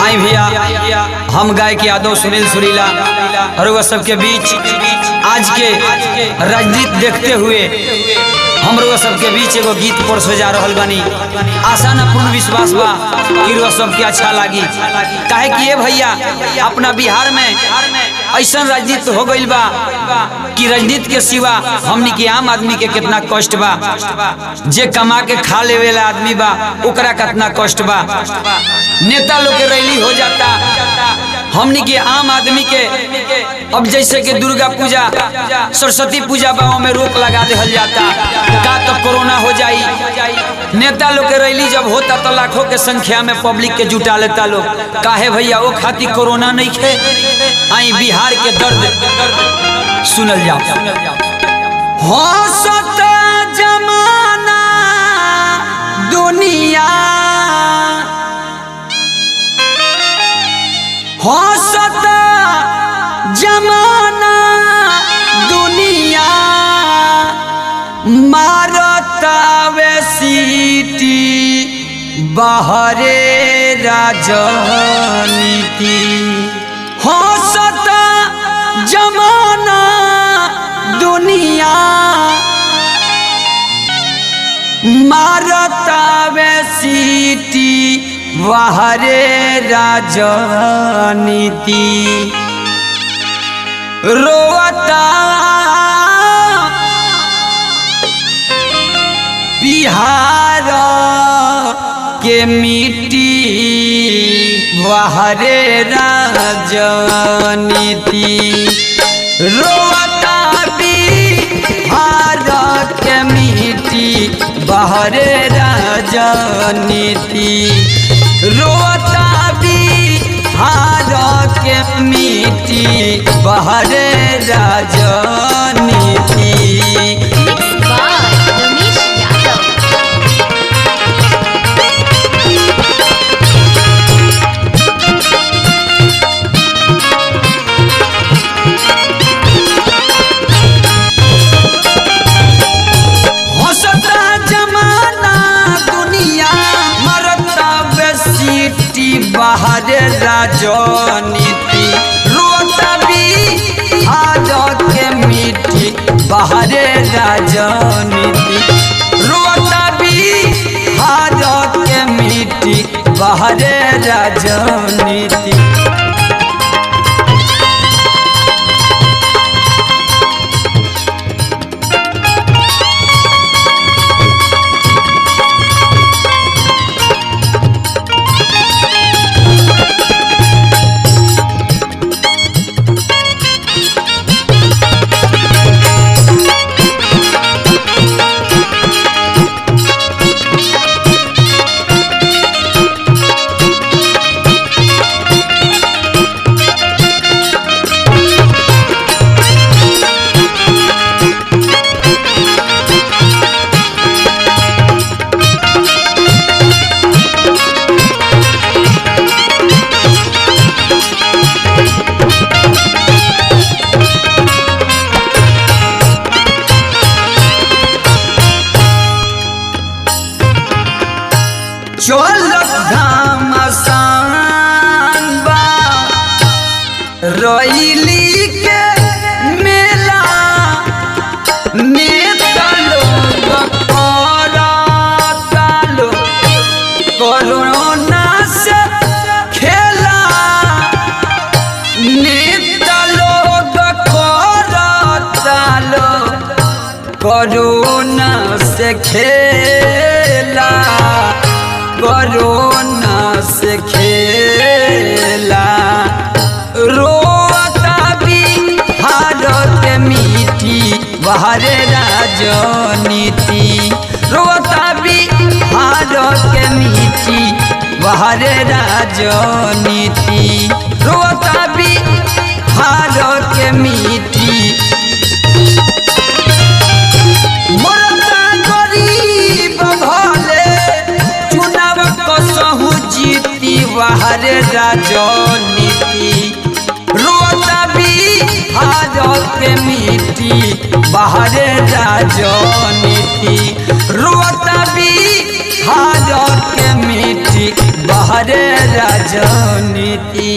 आई भैया हम गायक यादव सुनील सुरीला और वह सबके बीच आज के राजनीति देखते हुए हम लोग सबके बीच एगो गीत परसो जा रहल बानी। आशा न पूर्ण विश्वास बा कि वो सबके अच्छा लगी। काहे कि ये भैया अपना बिहार में ऐसा राजनीति हो गई बा कि राजनीति के सिवा हमनी के आम आदमी के कितना कष्ट बा, जे कमा के खा लेवे वाला आदमी बा ओकरा कितना कष्ट बा। नेता लोग के रैली हो जाता, हमनी के आम आदमी के अब जैसे कि दुर्गा पूजा सरस्वती पूजा बाओं में रोक लगा दिहल जाता का तो कोरोना हो जाई। नेता लोग के रैली जब होता तो लाखों के संख्या में पब्लिक के जुटा लेता लोग। काहे भैया वो खातिर कोरोना नहीं खे। आई बिहार के दर्द सुनल जाओ। हंसत जमाना दुनिया, हंसत जमाना दुनिया, मारतावे सीटी बाहरे राजनीति। हंसत जमाना दुनिया, मारतावे सीटी बाहरे राजनीति। रोता बिहार के मिट्टी बाहरे राजनीति। रोता बिहार के मिट्टी बाहरे राजनीति। रोता बिहार के मिट्टी बाहरे राजनीति। बाहरे राजनीति। रोता बिहार के मिट्टी बाहरे राजनीति। रोता बिहार के मिट्टी बाहरे राजनीति। चलत घमासान बा रैली के मेला, नेता लोग करता लो कोरोना से खेला। नेता लोग करता लो कोरोना से खेला। कोरोना से खेला। रोता बिहार के मिट्टी बाहरे राजनीति। रोता बिहार के मिट्टी बाहरे राजनीति। रोता बिहार के मिट्टी। मरता गरीब भले चुनाव कसहु जीती बाहरे राजनीति। रोता बिहार के मिट्टी बाहरे राजनीति। रोता बिहार के मिट्टी बाहरे राजनीति।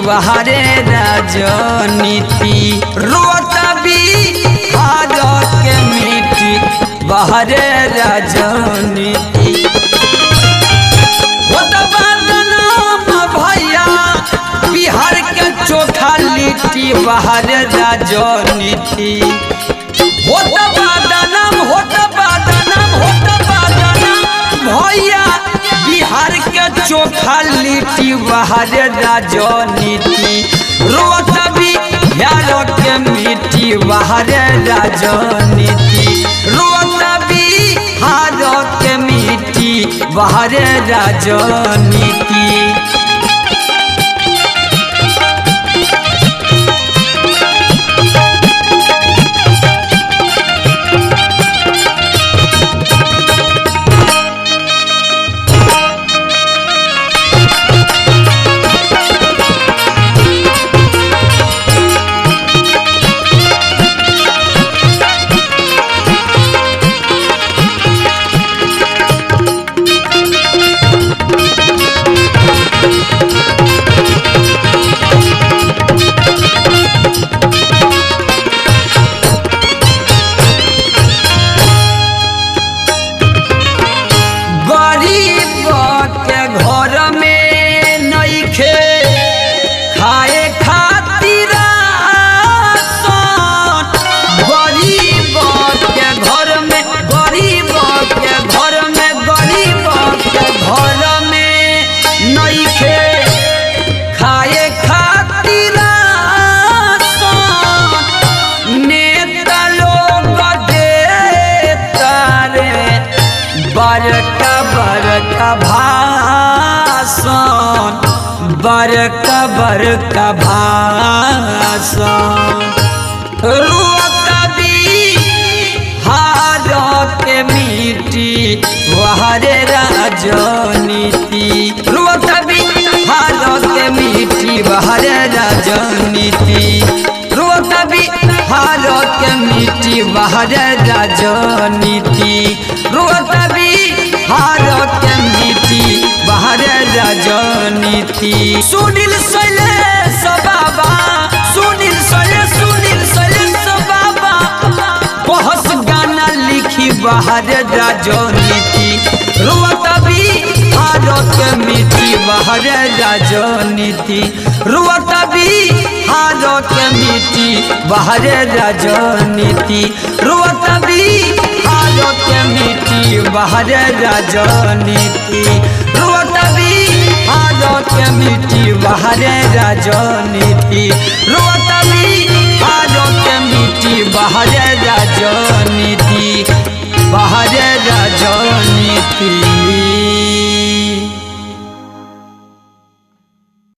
बाहरे राजनीति रोता बिहार के मिट्टी बाहरे राजनीति। भैया बिहार के चोखा लिट्टी बाहरे राजनीति। भैया बिहार के चोखा लिट्टी बाहरे राजनीति। रोता बिहार के मिट्टी बाहरे राजनीति। रोता बिहार के मिट्टी बाहरे राजनीति। बड़का भाषण रोता बिहार के मिट्टी बाहरे राजनीति। रोता बिहार के मिट्टी बाहरे राजनीति। रोता बिहार के मिट्टी बाहरे राजनीति। रोता बिहार के मिट्टी बाहरे राजनीति। सुनील शैलेश बाबा सुनील शैलेश बाबा बहस गाना लिखी बाहरे राजनीति। रोता बिहार के मिट्टी बाहरे राजनीति। रोता बिहार के मिट्टी बाहरे राजनीति। रोता बिहार के मिट्टी बाहरे राजनीति। रोता बिहार के मिट्टी बाहरे राजनीति। रोता